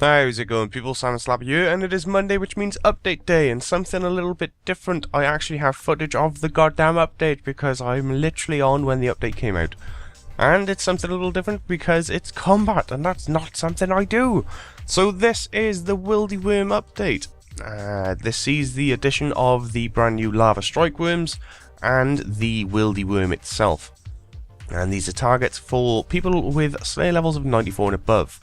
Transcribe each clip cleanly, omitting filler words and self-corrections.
How's it going, people? Simon Slapper here, and it is Monday, which means update day, and something a little bit different. I actually have footage of the goddamn update because I'm literally on when the update came out. And it's something a little different because it's combat, and that's not something I do. So this is the Wildywyrm update. This sees the addition of the brand new lava strike worms and the Wildywyrm itself. And these are targets for people with Slayer levels of 94 and above.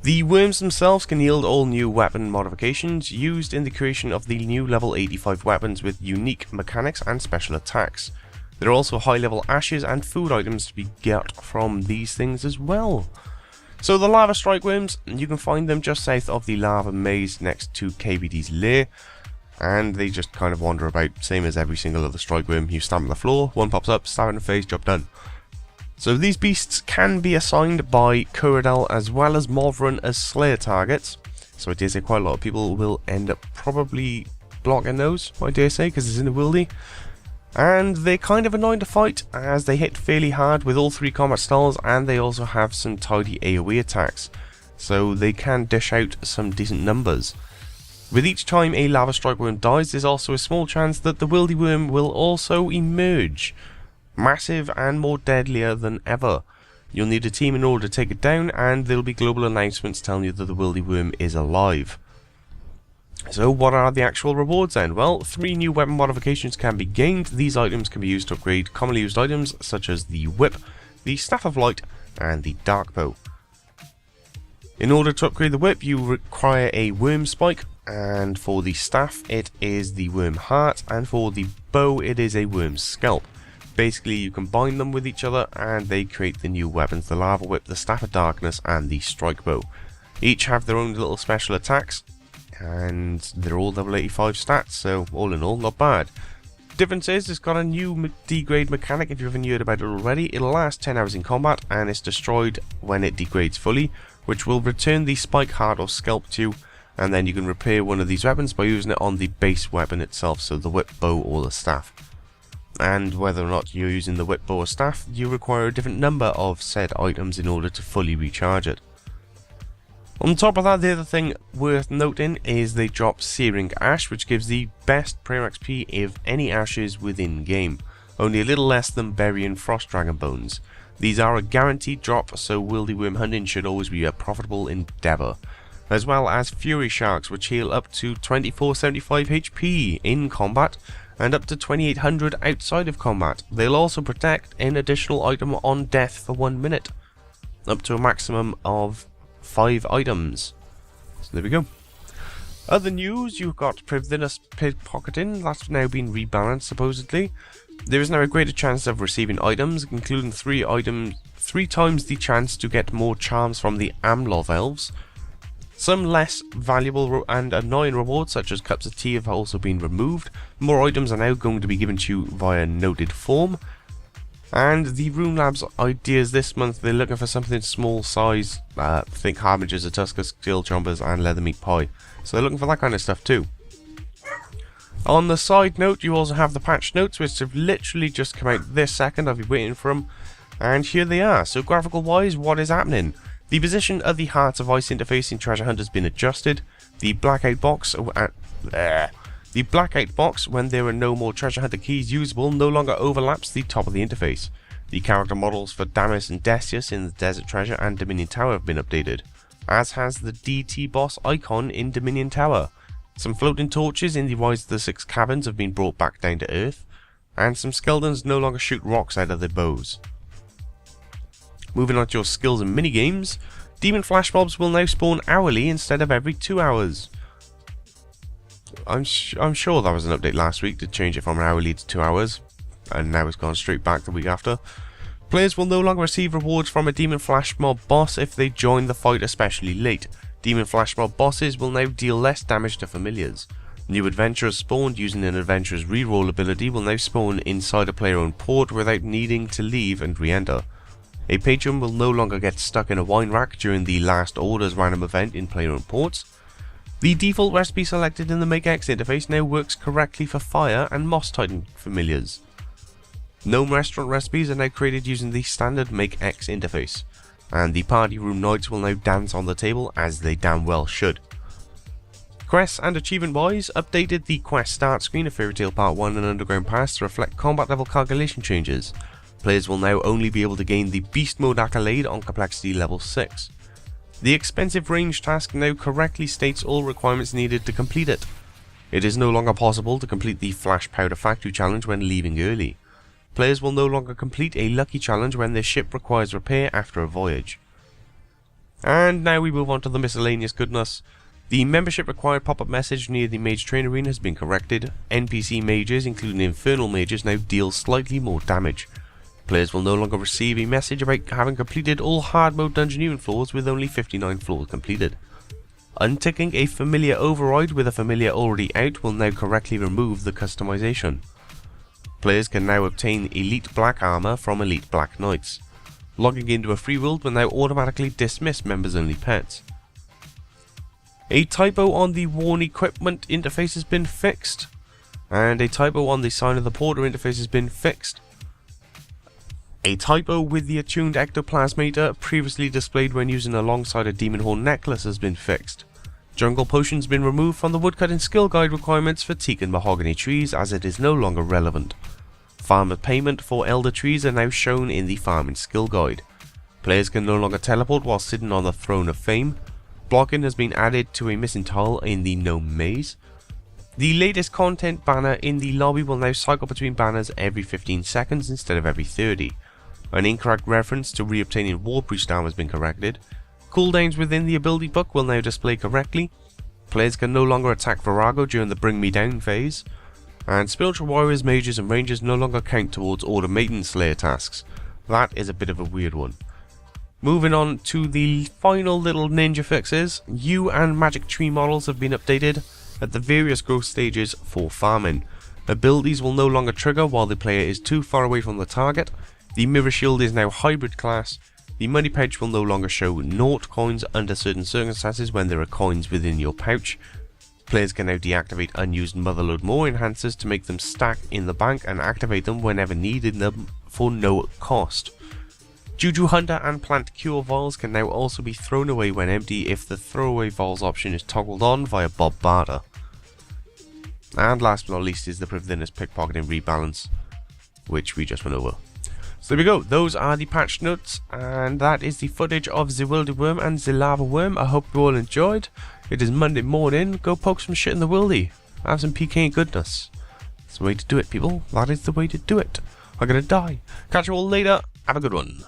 The worms themselves can yield all new weapon modifications used in the creation of the new level 85 weapons with unique mechanics and special attacks. There are also high level ashes and food items to be got from these things as well. So the lava strike worms, you can find them just south of the lava maze next to KBD's lair, and they just kind of wander about, same as every single other strike worm. You stamp on the floor, one pops up, stab in the face, job done. So these beasts can be assigned by Kuradal as well as Movran as Slayer targets. So I dare say quite a lot of people will end up probably blocking those, I dare say, because it's in a wildy. And they're kind of annoying to fight as they hit fairly hard with all three combat styles, and they also have some tidy AoE attacks. So they can dish out some decent numbers. With each time a lava strike worm dies, there's also a small chance that the Wildywyrm will also emerge. Massive and more deadlier than ever. You'll need a team in order to take it down, and there'll be global announcements telling you that the Wildywyrm is alive. So what are the actual rewards then? Well, 3 new weapon modifications can be gained. These items can be used to upgrade commonly used items such as the Whip, the Staff of Light, and the Dark Bow. In order to upgrade the Whip, you require a Worm Spike, and for the Staff it is the Worm Heart, and for the Bow it is a Worm Scalp. Basically, you combine them with each other and they create the new weapons, the Lava Whip, the Staff of Darkness, and the Strike Bow. Each have their own little special attacks, and they're all level 85 stats, so all in all, not bad. Difference is, it's got a new degrade mechanic. If you haven't heard about it already, it'll last 10 hours in combat, and it's destroyed when it degrades fully, which will return the Spike, Heart, or Scalp to you, and then you can repair one of these weapons by using it on the base weapon itself, so the Whip, Bow, or the Staff. And whether or not you're using the Whip, Bow, or Staff, you require a different number of said items in order to fully recharge it. On top of that, the other thing worth noting is they drop Searing Ash, which gives the best prayer XP of any ashes within game, only a little less than Berry and Frost Dragon Bones. These are a guaranteed drop, so Wildywyrm hunting should always be a profitable endeavour. As well as Fury Sharks, which heal up to 2475 HP in combat, and up to 2800 outside of combat. They'll also protect an additional item on death for 1 minute, up to a maximum of 5 items. So there we go. Other news, you've got Privinous Pickpocketing, that's now been rebalanced supposedly. There is now a greater chance of receiving items, including 3 times the chance to get more charms from the Amloth elves. Some less valuable and annoying rewards such as cups of tea have also been removed. More items are now going to be given to you via noted form. And the Rune Labs ideas this month, they're looking for something small size, think Harbingers, Atuskas, Steel Chompers, and Leather Meat Pie. So they're looking for that kind of stuff too. On the side note, you also have the patch notes, which have literally just come out this second. I've been waiting for them, and here they are. So graphical wise, what is happening? The position of the Hearts of Ice interface in Treasure Hunt has been adjusted. The blackout box, when there are no more Treasure Hunter keys usable, no longer overlaps the top of the interface. The character models for Damis and Decius in the Desert Treasure and Dominion Tower have been updated, as has the DT boss icon in Dominion Tower. Some floating torches in the Rise of the Six Caverns have been brought back down to earth, and some skeletons no longer shoot rocks out of their bows. Moving on to your skills and minigames, demon flash mobs will now spawn hourly instead of every 2 hours. I'm sure that was an update last week to change it from hourly to 2 hours, and now it's gone straight back the week after. Players will no longer receive rewards from a demon flash mob boss if they join the fight especially late. Demon flash mob bosses will now deal less damage to familiars. New adventurers spawned using an adventurer's reroll ability will now spawn inside a player-owned port without needing to leave and re-enter. A patron will no longer get stuck in a wine rack during the Last Orders random event in player-owned ports. The default recipe selected in the Make X interface now works correctly for Fire and Moss Titan familiars. Gnome restaurant recipes are now created using the standard Make X interface. and the party room knights will now dance on the table, as they damn well should. Quests and achievement wise, updated the quest start screen of Fairy Tail Part 1 and Underground Pass to reflect combat level calculation changes. Players will now only be able to gain the Beast Mode accolade on complexity level 6. The expensive range task now correctly states all requirements needed to complete it. It is no longer possible to complete the Flash Powder Factory challenge when leaving early. Players will no longer complete a lucky challenge when their ship requires repair after a voyage. And now we move on to the miscellaneous goodness. The membership required pop-up message near the Mage Train Arena has been corrected. NPC mages, including Infernal mages, now deal slightly more damage. Players will no longer receive a message about having completed all hard mode dungeoneering floors with only 59 floors completed. Unticking a familiar override with a familiar already out will now correctly remove the customization. Players can now obtain Elite Black Armor from Elite Black Knights. Logging into a free world will now automatically dismiss members only pets. A typo on the Worn Equipment interface has been fixed, and a typo on the Sign of the Porter interface has been fixed. A typo with the attuned ectoplasmator previously displayed when using alongside a demon horn necklace has been fixed. Jungle potions have been removed from the woodcutting skill guide requirements for teak and mahogany trees, as it is no longer relevant. Farmer payment for elder trees are now shown in the farming skill guide. Players can no longer teleport while sitting on the throne of fame. Blocking has been added to a missing tile in the gnome maze. The latest content banner in the lobby will now cycle between banners every 15 seconds instead of every 30. An incorrect reference to reobtaining War Priest armor has been corrected. Cooldowns within the ability book will now display correctly. Players can no longer attack Virago during the Bring Me Down phase. And Spiritual Warriors, Mages and Rangers no longer count towards Order Maiden Slayer tasks. That is a bit of a weird one. Moving on to the final little ninja fixes, U and Magic Tree models have been updated at the various growth stages for farming. Abilities will no longer trigger while the player is too far away from the target. The Mirror Shield is now hybrid class. The money pouch will no longer show naught coins under certain circumstances when there are coins within your pouch. Players can now deactivate unused Motherlode More enhancers to make them stack in the bank and activate them whenever needed them for no cost. Juju Hunter and Plant Cure Vials can now also be thrown away when empty if the throwaway vials option is toggled on via Bob Barter. And last but not least is the Preventiveness Pickpocketing Rebalance, which we just went over. So there we go, those are the patch notes, and that is the footage of the Wildywyrm and the Lava Worm. I hope you all enjoyed. It is Monday morning, go poke some shit in the wildy. Have some PK goodness. That's the way to do it, people. That is the way to do it. I'm gonna die. Catch you all later. Have a good one.